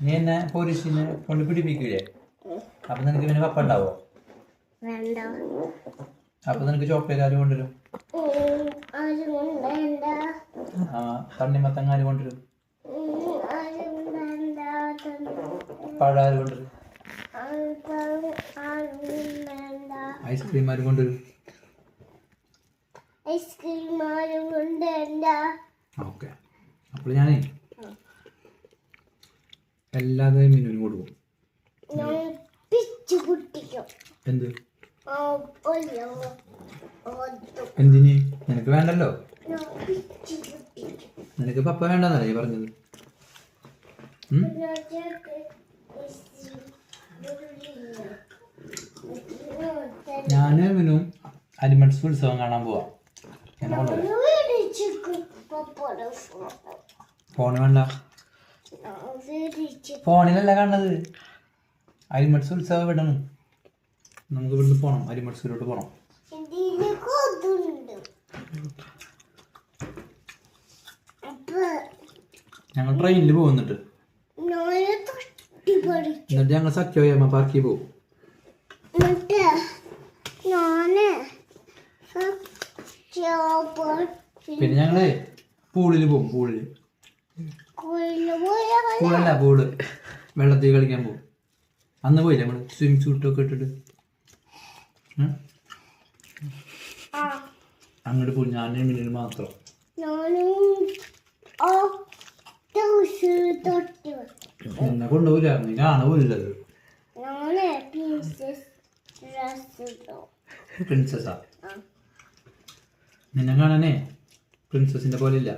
നീ എന്നെ പോലീസിനെ കൊണ്ട് പിടിപ്പിക്കൂലേ? അപ്പൊ നിനക്ക് പിന്നെ പപ്പ ഉണ്ടാവോ? അപ്പൊ നിനക്ക് ചോപ്പേക്കാര് കൊണ്ടുവരും. ആ തണ്ണിമത്തങ്ങാര് കൊണ്ടുവരും. പഴാര് കൊണ്ടുവരും. ഐസ്ക്രീമാര് കൊണ്ടുവരും. ഓക്കെ, അപ്പോൾ ഞാനേ എല്ലാവരും മിനുവിന് കൊടുക്കും. എന്ത്? എന്തിന്? നിനക്ക് വേണ്ടല്ലോ. നിനക്ക് പപ്പ വേണ്ടെന്നല്ലേ പറഞ്ഞത്? ഞാന് മിനും അനിമൽസ് ഉത്സവം കാണാൻ പോവാ. ഫോണ് വേണ്ട. ഫോണിലല്ല കാണുന്നത്. അനിമൽസ് ഉത്സവം വിടണം. നമുക്ക് ഇവിടുന്ന് പോണം, അരിമത്സൂരോട്ട് പോണം. ഞങ്ങൾ ട്രെയിനിൽ പോകുന്നുണ്ട്. എന്നിട്ട് ഞങ്ങൾ സഖ്യോയമ്മ പാർക്കിൽ പോകും. പിന്നെ ഞങ്ങള് പൂളിൽ പോകും. പൂള് വെള്ളത്തിൽ കളിക്കാൻ പോകും. അന്ന് പോയില്ലേ നമ്മള് സ്വിം സൂട്ടൊക്കെ ഇട്ടിട്ട്? അങ്ങോട്ട് പോയി. ഞാനും മിനിൽ മാത്രം. എന്നെ കൊണ്ടുപോയില്ല, നീ കാണൂല്ലത്. പ്രിൻസസാ? നിന്നെ കാണാനേ പ്രിൻസസിന്റെ പോലെ ഇല്ല.